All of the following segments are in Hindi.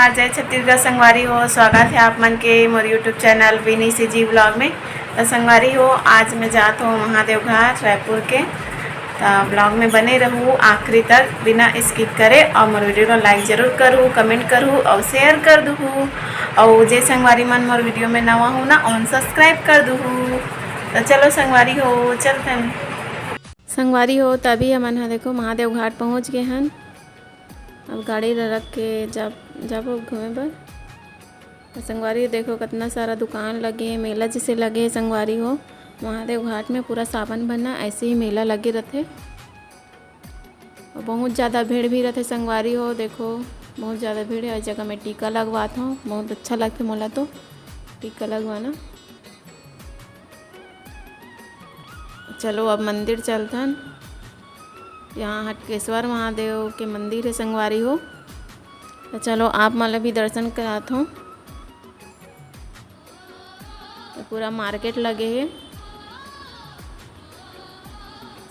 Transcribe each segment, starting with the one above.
नमस्कार, जय छत्तीसगढ़ संगवारी हो। स्वागत है आप मन के मोर यूट्यूब चैनल विनी सी जी ब्लॉग में। तो संगवारी हो, आज मैं जात हूँ महादेव घाट रायपुर के। तो ब्लॉग में बने रहूँ आखिरी तक बिना स्किप करे और मोर वीडियो को लाइक ज़रूर करूँ, कमेंट करूँ और शेयर कर दूँ। और जे संगवारी मन मोर वीडियो में नवा हूँ ना उन सब्सक्राइब कर दूँ। तो चलो संगवारी हो, चलते हैं। संगवारी हो, तभी हमन देखो महादेव घाट पहुँच गए हैं। अब गाड़ी रख के जब घूमे पर संगवारी देखो कितना सारा दुकान लगे है, मेला जैसे लगे है। संगवारी हो, महादेव घाट में पूरा सावन बना ऐसे ही मेला लगे रहते और बहुत ज़्यादा भीड़ भी रहते। संगवारी हो देखो बहुत ज़्यादा भीड़ है। इस जगह में टीका लगवाता हूँ, बहुत अच्छा लगता मोला तो टीका लगवाना। चलो अब मंदिर चलते हैं। यहाँ हटकेश्वर महादेव के मंदिर है संगवारी हो। तो चलो आप मतलब भी दर्शन कराता हूँ। तो पूरा मार्केट लगे है,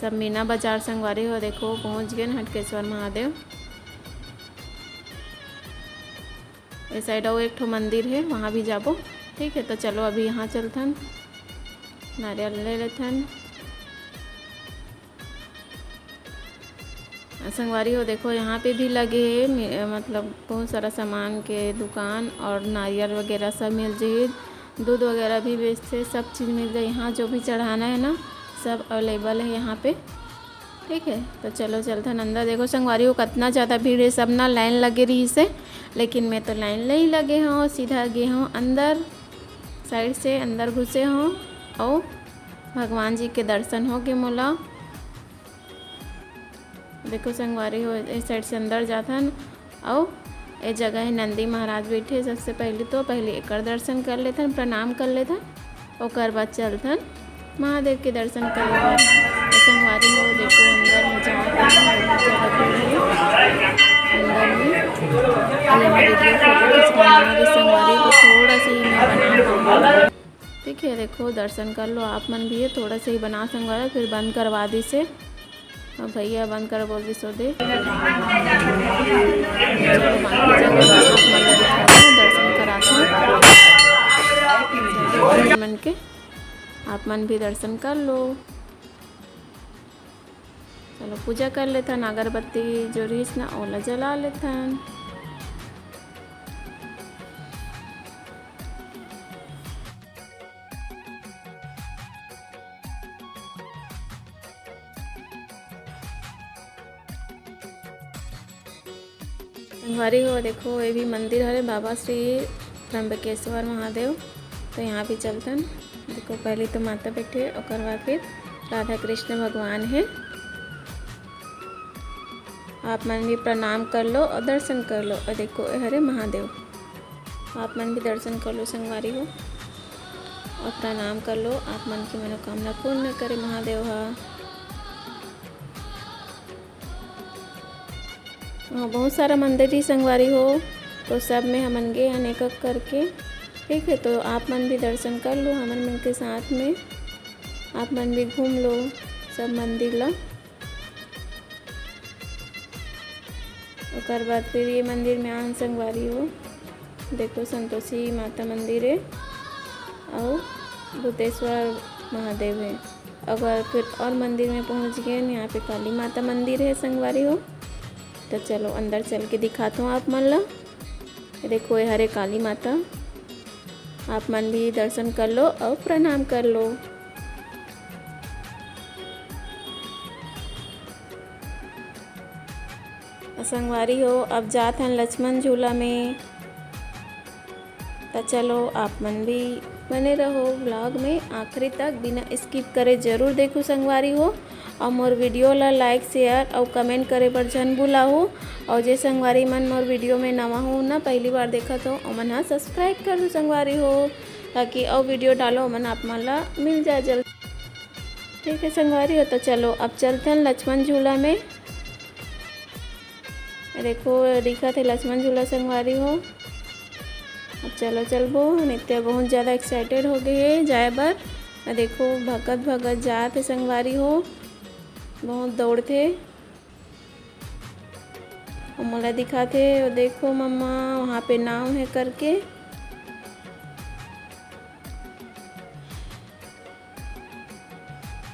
सब मीना बाजार संगवारी हो। देखो पहुँच गए हटकेश्वर महादेव। इस साइड और एक ठो मंदिर है, वहाँ भी जाबो। ठीक है, तो चलो अभी यहाँ चलते हैं, नारियल ले लेते हैं। संगवारी हो देखो यहाँ पे भी लगे है, मतलब बहुत सारा सामान के दुकान और नारियल वगैरह सब मिल जाए। दूध वगैरह भी बेचते, सब चीज़ मिल जाए। यहाँ जो भी चढ़ाना है ना सब अवेलेबल है यहाँ पे। ठीक है, तो चलो चलते हैं अंदर। देखो संगवारी हो कितना ज़्यादा भीड़ है, सब ना लाइन लगे रही से, लेकिन मैं तो लाइन नहीं लगे हूँ, सीधा गए हूँ अंदर। साइड से अंदर घुसे हूँ और भगवान जी के दर्शन हो गए मोला। देखो संगवारी हो इस साइड से अंदर जाता है और ये जगह है नंदी महाराज बैठे। सबसे पहले एक दर्शन कर लेते हैं, प्रणाम कर लेते हैं, और बाद चलते हैं महादेव के दर्शन करे बाद। संगवारी हो देखो अंदर में जाते हैं, बहुत ज़्यादा भीड़ है अंदर में। यहाँ वीडियो फोटो खिंचवाना है संगवारी को, थोड़ा सा ही मैं बना। ठीक है, देखो दर्शन कर लो आप मन भी है, थोड़ा सा ही बना संगवारी, फिर बंद करवा दी से। और भैया बंद कर बोल दी सो दे। दर्शन कराता हूँ मन के, आप मन भी दर्शन कर लो। चलो पूजा कर लेते हैं, अगरबत्ती जो रही ना ओला जला लेते हैं। संगवारी हो देखो ये भी मंदिर है, बाबा श्री त्र्यंबकेश्वर महादेव। तो यहाँ भी चलते हैं। देखो पहले तो माता बैठे और बाद फिर राधा कृष्ण भगवान है। आप मन भी प्रणाम कर लो और दर्शन कर लो। और देखो हरे महादेव, आप मन भी दर्शन कर लो संगवारी हो और प्रणाम कर लो। आप मन की मनोकामना पूर्ण करे महादेव। बहुत सारा मंदिर ही संगवारी हो, तो सब में हमन गए हैं एक करके। ठीक है, तो आप मन भी दर्शन कर लो हमन मन के साथ में, आप मन भी घूम लो सब मंदिर ला। और बाद फिर ये मंदिर में आन संगवारी हो। देखो संतोषी माता मंदिर है और भूतेश्वर महादेव है। अगर फिर और मंदिर में पहुंच गए, यहाँ पे काली माता मंदिर है संगवारी हो। तो चलो अंदर चल के दिखाता हूँ आप मन ला। देखो ये हरे काली माता, आप मन भी दर्शन कर लो और प्रणाम कर लो। संगवारी हो अब जाते हैं लक्ष्मण झूला में। तो चलो आप मन भी बने रहो व्लॉग में आखिरी तक, बिना स्किप करे जरूर देखो संगवारी हो। और मोर वीडियो ला लाइक शेयर और कमेंट करे पर जन भूलाओ। और जे संगवारी मन मोर वीडियो में नवा हो ना, पहली बार देखा तो मन हाँ सब्सक्राइब कर दो संगवारी हो, ताकि और वीडियो डालो मन आप मन ला मिल जाए जल्द। ठीक है संगवारी हो, तो चलो अब चलते हैं लक्ष्मण झूला में। देखो दिखा थे लक्ष्मण झूला संगवारी हो। अब चलो चलबो। नित्या बहुत ज़्यादा एक्साइटेड हो गई है जाए बर। देखो भगत जाते संगवारी हो, बहुत दौड़ते। मोला दिखाथे वो देखो मम्मा वहाँ पे नाव है करके।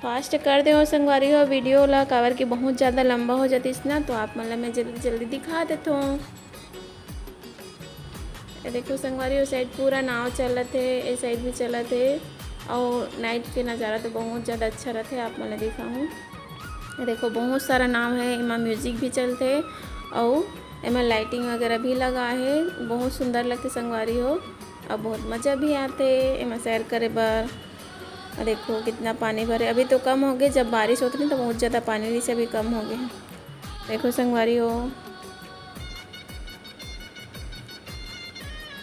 फास्ट कर दे हो संगवारी हो वीडियो ला, काबर की बहुत ज़्यादा लंबा हो जातीस ना, तो आप मतलब मैं जल्दी जल्दी दिखा देता हूँ। ये देखो संगवारी हो साइड पूरा नाव चलत है, ये साइड भी चलत है और नाइट के नज़ारा तो बहुत ज़्यादा अच्छा रहते। आप मतलब दिखाऊँ देखो बहुत सारा नाव है, इमा म्यूजिक भी चलते और इमा लाइटिंग वगैरह भी लगा है। बहुत सुंदर लगते संगवारी हो और बहुत मज़ा भी आते इमा सैर करे बर। देखो कितना पानी भरे, अभी तो कम हो गए, जब बारिश होती नहीं तो बहुत ज़्यादा पानी से भी कम हो गए। देखो संगवारी हो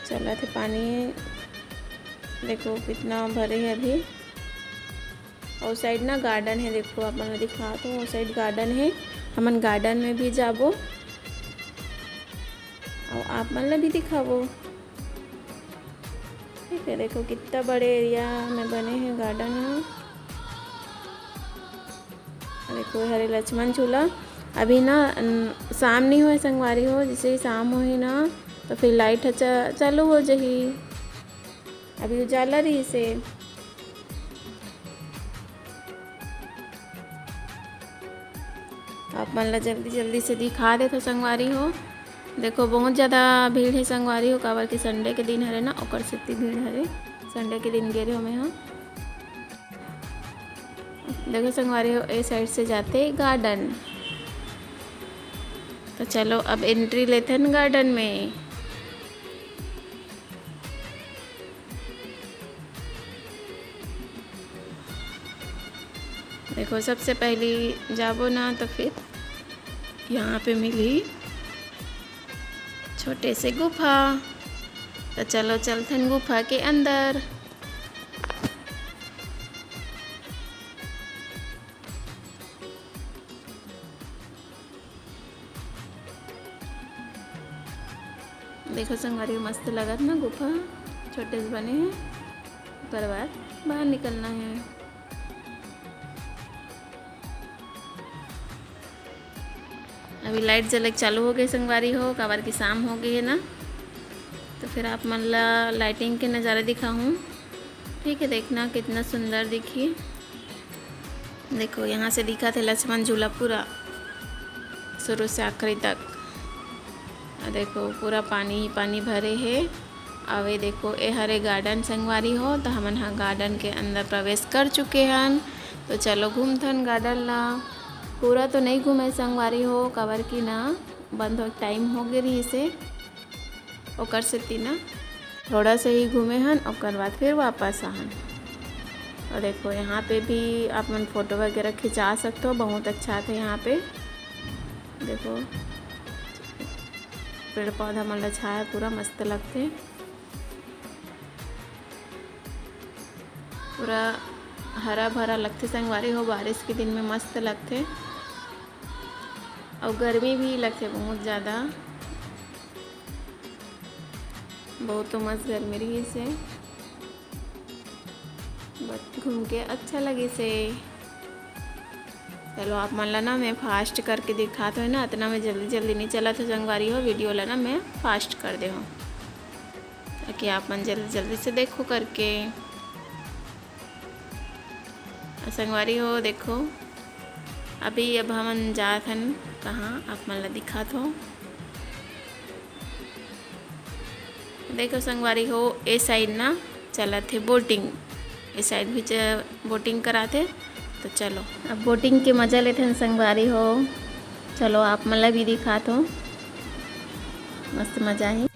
चला थे पानी, देखो कितना भरे है अभी। और साइड ना गार्डन है, देखो आप मन दिखा तो वो साइड गार्डन है, हमन गार्डन में भी जाबो और आप मन भी दिखाबो। ठीक है, देखो कितना बड़े एरिया में बने हैं गार्डन है। देखो हरे लक्ष्मण झूला, अभी ना शाम नहीं हुए संगवारी हो, जैसे ही शाम हुई ना तो फिर लाइट चालू हो जाही, अभी उजाला रही से। आप मन ला जल्दी जल्दी से दिखा दे तो संगवारी हो। देखो बहुत ज़्यादा भीड़ है संगवारी हो, काबर की संडे के दिन हरे ना, ओकर से इतनी भीड़ हरे। संडे के दिन गे रहे हो मैं हाँ। देखो संगवारी हो ए साइड से जाते गार्डन, तो चलो अब एंट्री लेते हैं गार्डन में। देखो सबसे पहली जाबो ना तो फिर यहाँ पे मिली छोटे से गुफा, तो चलो चलते हैं गुफा के अंदर। देखो संगवारी मस्त लगत ना गुफा, छोटे से बने हैं, पर बाद बाहर निकलना है। अभी लाइट जलक चालू हो गई संगवारी हो, काबर की शाम हो गई है ना, तो फिर आप मन ला लाइटिंग के नज़ारे दिखाऊँ। ठीक है, देखना कितना सुंदर दिखी। देखो यहाँ से दिखा थे लक्ष्मण झूला पूरा शुरू से आखिरी तक। देखो पूरा पानी ही पानी भरे है। अब ये देखो ये हरे गार्डन संगवारी हो, तो हमन हाँ गार्डन के अंदर प्रवेश कर चुके हैं। तो चलो घूमथन गार्डन ला, पूरा तो नहीं घूमे संगवारी हो, काबर की ना बंद हो टाइम हो गई रही से, ओकर से तीना थोड़ा से ही घूमे हन, ओकर बाद फिर वापस आहन। और देखो यहाँ पे भी आप मन फोटो वगैरह खिंचा सकते हो, बहुत अच्छा थे यहाँ पे। देखो पेड़ पौधा मन छाया पूरा मस्त लगते, पूरा हरा भरा लगते संगवारी हो। बारिश के दिन में मस्त लगते और गर्मी भी लगते बहुत ज़्यादा, बहुत तो मस्त गर्मी रही से, बट घूम के अच्छा लगे से। चलो आप मन ला ना मैं फास्ट करके दिखाता हूँ ना, इतना मैं जल्दी जल्दी नहीं चला था संगवारी हो, वीडियो ला ना मैं फास्ट कर दे हूँ ताकि आप मन जल्दी जल्दी से देखो करके। संगवारी हो देखो अभी अब हम जात हन कहाँ, आप मन ला दिखात हो। देखो संगवारी हो ए साइड ना चलत है बोटिंग, इस साइड भी बोटिंग कराते, तो चलो अब बोटिंग के मज़ा लेते हैं संगवारी हो। चलो आप मन ला भी दिखात हो, मस्त मज़ा है।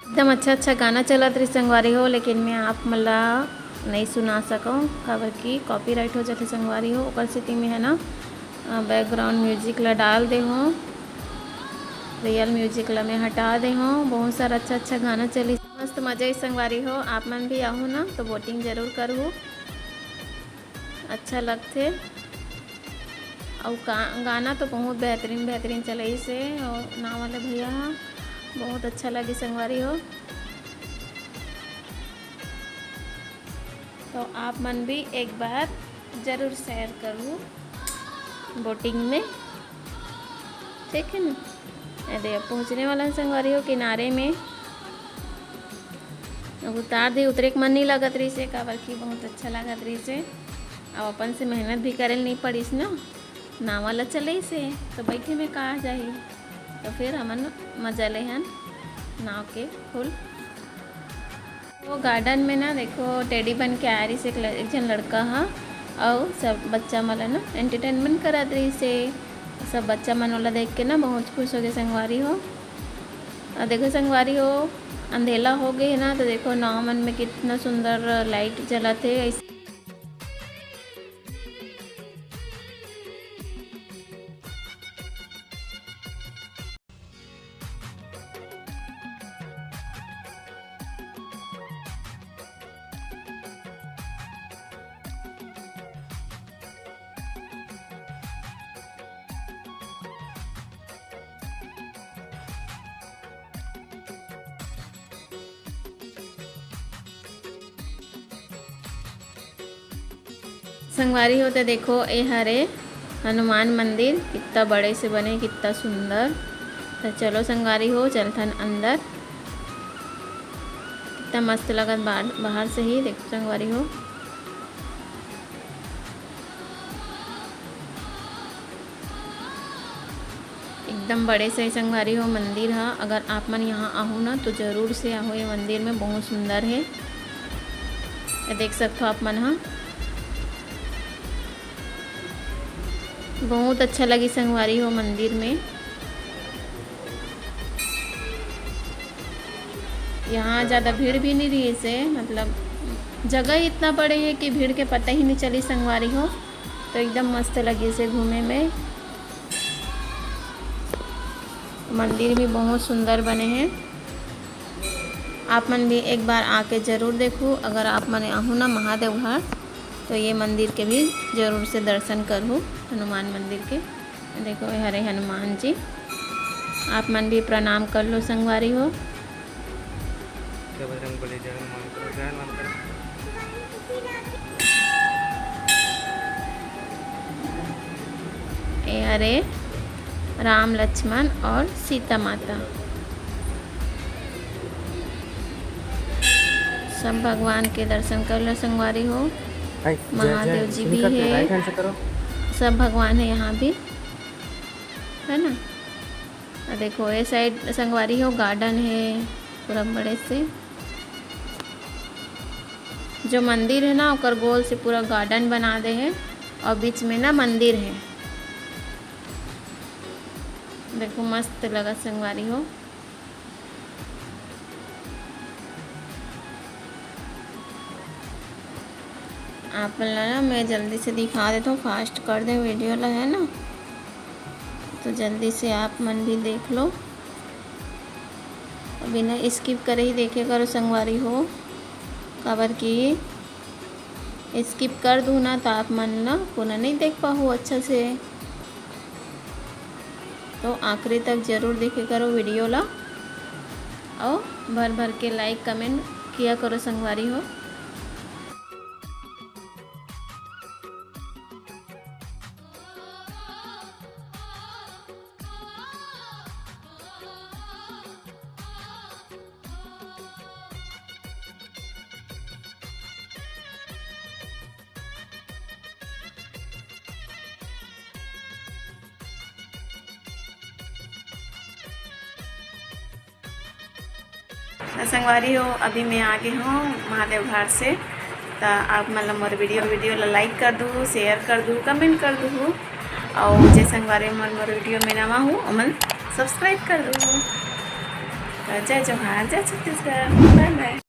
एकदम अच्छा गाना चलत रही संगवारी हो, लेकिन मैं आप मला नहीं सुना सकूँ काबर की कॉपीराइट हो जाते संगवारी हो। ओकर स्थिति में है ना बैकग्राउंड म्यूजिक ला डाल दे हो, रियल म्यूजिक ला मैं हटा दे हो। बहुत सारा अच्छा गाना चली, मस्त मजा ही संगवारी हो। आप मन भी आहू ना तो वोटिंग जरूर करूँ, अच्छा लगते। और गाना तो बहुत बेहतरीन चलाई से, और नाम वाले भैया बहुत अच्छा लगी संगवारी हो। तो आप मन भी एक बार ज़रूर शेयर करूँ बोटिंग में, ठीक है ना। अरे पहुँचने वाला है संगवारी हो किनारे में। अब उतार दी, उतरे के मन नहीं लगत रही से काबर की बहुत अच्छा लागत रही से। अब अपन से मेहनत भी करे नहीं पड़ीस ना, नाव वाला चले से तो बैठे में कहाँ जाही। तो फिर हमन मजा ले हन नाव के फुल। वो गार्डन में ना देखो टेडी बन के आ रही से एक जन लड़का हा, और सब बच्चा मन ना एंटरटेनमेंट करत रही से। सब बच्चा मन वाला देख के ना बहुत खुश हो गए संगवारी हो। और देखो संगवारी हो अंधेला हो गए है ना, तो देखो नाव मन में कितना सुंदर लाइट जलते। संगवारी हो तो देखो ये हरे हनुमान मंदिर कितना बड़े से बने, कितना सुंदर। तो चलो संगवारी हो चलथन अंदर, कितना मस्त लगत बाहर से ही। देखो संगवारी हो एकदम बड़े से संगवारी हो मंदिर है। अगर आप मन यहाँ आहू ना तो ज़रूर से आओ, ये मंदिर में बहुत सुंदर है। ये देख सकते हो आप मन हाँ, बहुत अच्छा लगी संगवारी हो मंदिर में। यहाँ ज़्यादा भीड़ भी नहीं रही से, मतलब जगह ही इतना बड़े है कि भीड़ के पता ही नहीं चली संगवारी हो। तो एकदम मस्त लगी से घूमे में। मंदिर भी बहुत सुंदर बने हैं, आप मन भी एक बार आके ज़रूर देखो। अगर आप मन आहू ना महादेव घाट तो ये मंदिर के भी ज़रूर से दर्शन करूँ, हनुमान मंदिर के। देखो हरे हनुमान जी, आप मन भी प्रणाम कर लो संगवारी हो। ये हरे राम लक्ष्मण और सीता माता, सब भगवान के दर्शन कर लो संगवारी हो। महादेव जी भी है, सब भगवान है यहाँ भी, है ना। और देखो ये साइड संगवारी हो गार्डन है पूरा बड़े से। जो मंदिर है ना ओकर गोल से पूरा गार्डन बना दे है, और बीच में ना मंदिर है। देखो मस्त लगा संगवारी हो। आप ना मैं जल्दी से दिखा देता हूँ, फास्ट कर दें वीडियो ला, है ना। तो जल्दी से आप मन भी देख लो, बिना स्किप करे ही देखे करो संगवारी हो। काबर की स्किप कर दूँ ना तो आप मन ना पुनः नहीं देख पाओ अच्छा से। तो आखिरी तक ज़रूर देखे करो वीडियो ला, और भर भर के लाइक कमेंट किया करो संगवारी हो। संगवारी हो अभी मैं आ गई हूँ महादेव घाट से। तो आप मतलब मोर वीडियो लाइक कर दूँ, शेयर कर दूँ, कमेंट कर दूँ, और जे संगवारी मन मोर वीडियो में नवा हूँ मन सब्सक्राइब कर दूँ। तो जय जोहार, जय छत्तीसगढ़, बाय बाय।